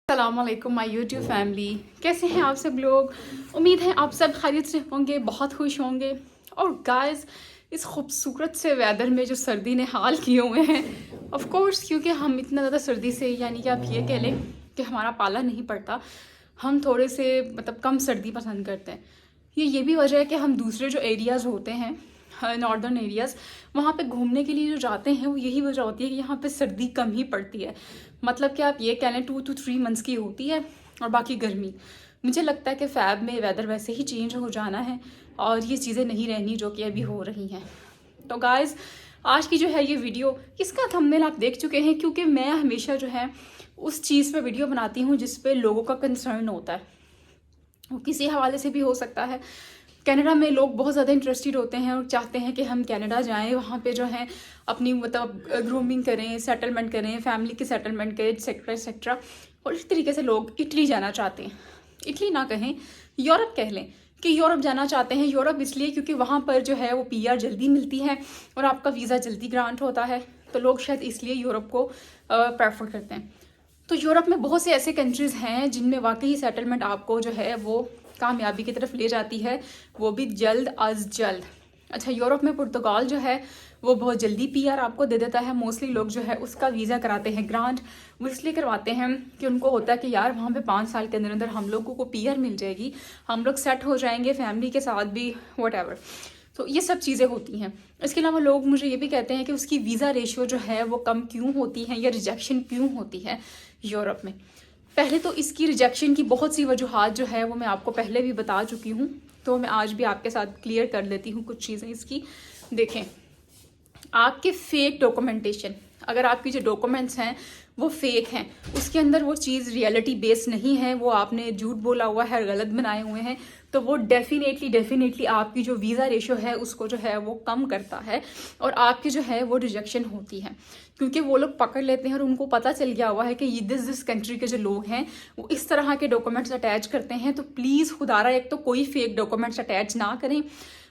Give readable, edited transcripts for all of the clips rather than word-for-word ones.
अस्सलामुअलैकुम my YouTube family, कैसे हैं आप सब लोग। उम्मीद है आप सब खैरियत से होंगे, बहुत खुश होंगे। और गाइस, इस खूबसूरत से वेदर में जो सर्दी ने हाल किए हुए हैं, ऑफ कोर्स क्योंकि हम इतना ज़्यादा सर्दी से, यानी कि आप ये कह लें कि हमारा पाला नहीं पड़ता, हम थोड़े से कम सर्दी पसंद करते हैं। ये भी वजह है कि हम दूसरे जो एरियाज़ होते हैं, नॉर्दर्न एरियाज़, वहाँ पे घूमने के लिए जो जाते हैं, वो यही वजह होती है कि यहाँ पे सर्दी कम ही पड़ती है। मतलब कि आप ये कह लें 2 to 3 मंथ्स की होती है और बाकी गर्मी। मुझे लगता है कि फ़ैब में वेदर वैसे ही चेंज हो जाना है और ये चीज़ें नहीं रहनी जो कि अभी हो रही हैं। तो गाइज़, आज की जो है ये वीडियो, इसका थंबनेल आप देख चुके हैं, क्योंकि मैं हमेशा जो है उस चीज़ पे वीडियो बनाती हूँ जिस पे लोगों का कंसर्न होता है। वो किसी हवाले से भी हो सकता है। कनाडा में लोग बहुत ज़्यादा इंटरेस्टेड होते हैं और चाहते हैं कि हम कनाडा जाएं, वहाँ पे जो है अपनी ग्रूमिंग करें, सेटलमेंट करें, फैमिली की सेटलमेंट करें, एक्सेट्रा एक्सेट्रा। और इस तरीके से लोग इटली जाना चाहते हैं। इटली ना कहें, यूरोप कह लें कि यूरोप जाना चाहते हैं। यूरोप इसलिए क्योंकि वहाँ पर जो है वो पीआर जल्दी मिलती है और आपका वीज़ा जल्दी ग्रांट होता है, तो लोग शायद इसलिए यूरोप को प्रेफर करते हैं। तो यूरोप में बहुत से ऐसे कंट्रीज़ हैं जिनमें वाकई सेटलमेंट आपको जो है वो कामयाबी की तरफ ले जाती है, वो भी जल्द अज जल्द। अच्छा, यूरोप में पुर्तगाल जो है वो बहुत जल्दी पीआर आपको दे देता है। मोस्टली लोग जो है उसका वीज़ा कराते हैं ग्रांट, वो इसलिए करवाते हैं कि उनको होता है कि यार वहाँ पे 5 साल के अंदर अंदर हम लोगों को पीआर मिल जाएगी, हम लोग सेट हो जाएंगे फैमिली के साथ भी, वट। तो ये सब चीज़ें होती हैं। इसके अलावा लोग मुझे ये भी कहते हैं कि उसकी वीज़ा रेशियो जो है वो कम क्यों होती है या रिजेक्शन क्यों होती है यूरोप में। पहले तो इसकी रिजेक्शन की बहुत सी वजूहात जो है वो मैं आपको पहले भी बता चुकी हूँ, तो मैं आज भी आपके साथ क्लियर कर लेती हूँ कुछ चीज़ें इसकी। देखें, आपके फेक डॉक्यूमेंटेशन, अगर आपकी जो डॉक्यूमेंट्स हैं वो फेक हैं, उसके अंदर वो चीज़ रियलिटी बेस्ड नहीं है, वो आपने झूठ बोला हुआ है, गलत बनाए हुए हैं, तो वो डेफिनेटली आपकी जो वीज़ा रेशो है उसको जो है वो कम करता है और आपकी जो है वो रिजेक्शन होती है। क्योंकि वो लोग पकड़ लेते हैं और उनको पता चल गया हुआ है कि ये दिस कंट्री के जो लोग हैं वो इस तरह के डॉक्यूमेंट्स अटैच करते हैं। तो प्लीज़ खुदारा, एक तो कोई फेक डॉक्यूमेंट्स अटैच ना करें,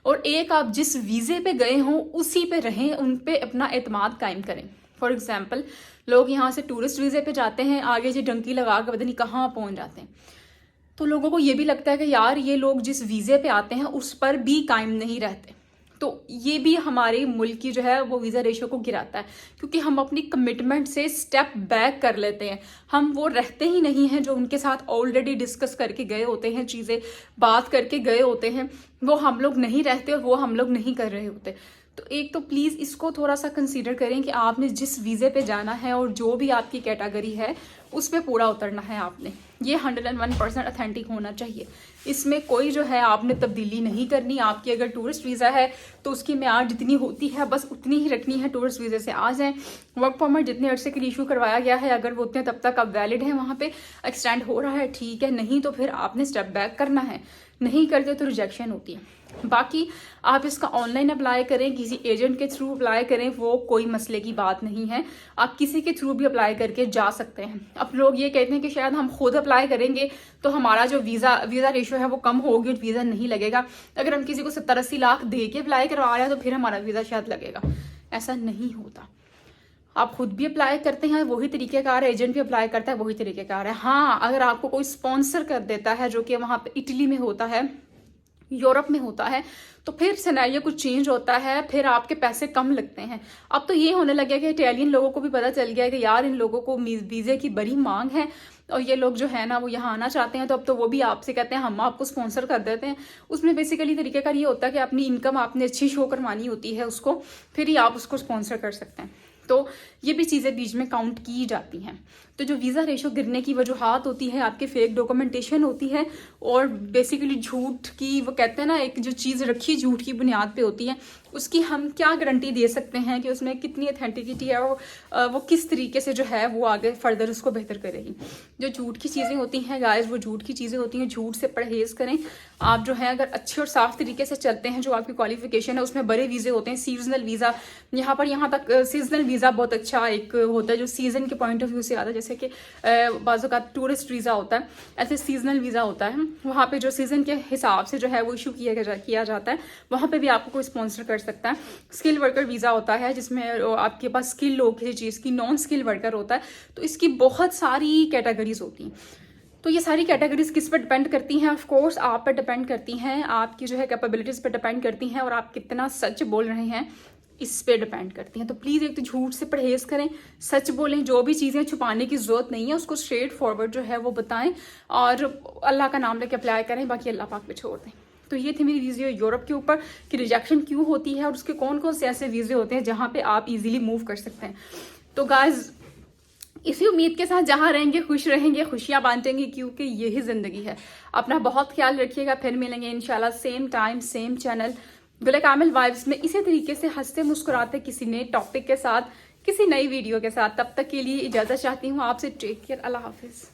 और एक आप जिस वीज़े पे गए हों उसी पे रहें, उन पे अपना एतमाद कायम करें। फॉर एग्जाम्पल, लोग यहाँ से टूरिस्ट वीज़े पे जाते हैं, आगे जी डंकी लगा के पता नहीं कहाँ पहुँच जाते हैं। तो लोगों को ये भी लगता है कि यार ये लोग जिस वीज़े पे आते हैं उस पर भी कायम नहीं रहते। तो ये भी हमारे मुल्क की जो है वो वीज़ा रेशो को गिराता है, क्योंकि हम अपनी कमिटमेंट से स्टेप बैक कर लेते हैं। हम वो रहते ही नहीं हैं जो उनके साथ ऑलरेडी डिस्कस करके गए होते हैं, चीज़ें बात करके गए होते हैं, वो हम लोग नहीं रहते और वो हम लोग नहीं कर रहे होते। तो एक तो प्लीज़ इसको थोड़ा सा कंसीडर करें कि आपने जिस वीज़े पे जाना है और जो भी आपकी कैटेगरी है उस पर पूरा उतरना है आपने। ये 101% ऑथेंटिक होना चाहिए। इसमें कोई जो है आपने तब्दीली नहीं करनी। आपकी अगर टूरिस्ट वीज़ा है तो उसकी म्याद जितनी होती है बस उतनी ही रखनी है, टूरिस्ट वीज़े से आ जाएं। वर्क परमिट जितने अरसे के लिए इशू करवाया गया है, अगर वो उतने तब तक अब वैलिड है, वहाँ पे एक्सटेंड हो रहा है, ठीक है, नहीं तो फिर आपने स्टेप बैक करना है। नहीं करते तो रिजेक्शन होती है। बाकी आप इसका ऑनलाइन अप्लाई करें, किसी एजेंट के थ्रू अप्लाई करें, वो कोई मसले की बात नहीं है। आप किसी के थ्रू भी अप्लाई करके जा सकते हैं। अब लोग ये कहते हैं कि शायद हम खुद अप्लाई करेंगे तो हमारा जो वीज़ा रेशो है वो कम होगी और वीज़ा नहीं लगेगा। अगर हम किसी को 70-80 लाख दे के अप्लाई करवा रहे हैं तो फिर हमारा वीज़ा शायद लगेगा। ऐसा नहीं होता। आप खुद भी अप्लाई करते हैं वही तरीक़ेकार है, एजेंट भी अप्लाई करता है वही तरीक़ेकार है। हाँ, अगर आपको कोई स्पॉन्सर कर देता है, जो कि वहाँ पे इटली में होता है, यूरोप में होता है, तो फिर सिनेरियो कुछ चेंज होता है, फिर आपके पैसे कम लगते हैं। अब तो ये होने लग गया कि इटालियन लोगों को भी पता चल गया कि यार इन लोगों को वीज़े की बड़ी मांग है और ये लोग जो है ना वो यहाँ आना चाहते हैं, तो अब तो वो भी आपसे कहते हैं हम आपको स्पॉन्सर कर देते हैं। उसमें बेसिकली तरीके का ये होता है कि अपनी इनकम आपने अच्छी शो करवानी होती है उसको, फिर ही आप उसको स्पॉन्सर कर सकते हैं। तो ये भी चीज़ें बीच में काउंट की जाती हैं। तो जो वीज़ा रेशो गिरने की वजूहात होती है, आपके फेक डॉक्यूमेंटेशन होती है और बेसिकली झूठ की, वो कहते हैं ना एक जो चीज़ रखी झूठ की बुनियाद पे होती है, उसकी हम क्या गारंटी दे सकते हैं कि उसमें कितनी ऑथेंटिसिटी है और वो किस तरीके से जो है वो आगे फर्दर उसको बेहतर करेगी। जो झूठ की चीज़ें होती हैं गाइस, वो झूठ की चीज़ें होती हैं, झूठ से परहेज़ करें। आप जो है अगर अच्छे और साफ तरीके से चलते हैं, जो आपकी क्वालिफिकेशन है उसमें बड़े वीज़े होते हैं, सीजनल वीज़ा, यहाँ तक सीजनल वीज़ा बहुत अच्छा एक होता है जो सीज़न के पॉइंट ऑफ व्यू से आता है। जैसे कि बाज़ों का टूरिस्ट वीज़ा होता है, ऐसे सीजनल वीज़ा होता है, वहाँ पे जो सीज़न के हिसाब से जो है वो इशू किया जाता है, वहाँ पे भी आपको कोई स्पॉन्सर कर सकता है। स्किल वर्कर वीज़ा होता है जिसमें आपके पास स्किल हो किसी चीज़ की, नॉन स्किल वर्कर होता है, तो इसकी बहुत सारी कैटेगरीज होती हैं। तो ये सारी कैटेगरीज किस पर डिपेंड करती हैं? ऑफ कोर्स आप पर डिपेंड करती हैं, आपकी जो है कैपेबिलिटीज़ पर डिपेंड करती हैं, और आप कितना सच बोल रहे हैं इस पे डिपेंड करती हैं। तो प्लीज़ एक तो झूठ से परहेज़ करें, सच बोलें, जो भी चीज़ें छुपाने की ज़रूरत नहीं है उसको स्ट्रेट फॉरवर्ड जो है वो बताएं, और अल्लाह का नाम लेके अप्लाई करें, बाकी अल्लाह पाक पे छोड़ दें। तो ये थी मेरी वीडियो यूरोप के ऊपर कि रिजेक्शन क्यों होती है और उसके कौन कौन से ऐसे वीज़े होते हैं जहाँ पे आप इजीली मूव कर सकते हैं। तो गाइस इसी उम्मीद के साथ जहाँ रहेंगे खुश रहेंगे, खुशियाँ बांटेंगे, क्योंकि यही ज़िंदगी है। अपना बहुत ख्याल रखिएगा, फिर मिलेंगे इंशाल्लाह सेम टाइम सेम चैनल गुल कामिल वाइब्स में, इसी तरीके से हंसते मुस्कुराते किसी नए टॉपिक के साथ, किसी नई वीडियो के साथ। तब तक के लिए इजाज़त चाहती हूँ आपसे। टेक केयर, अल्लाह हाफिज़।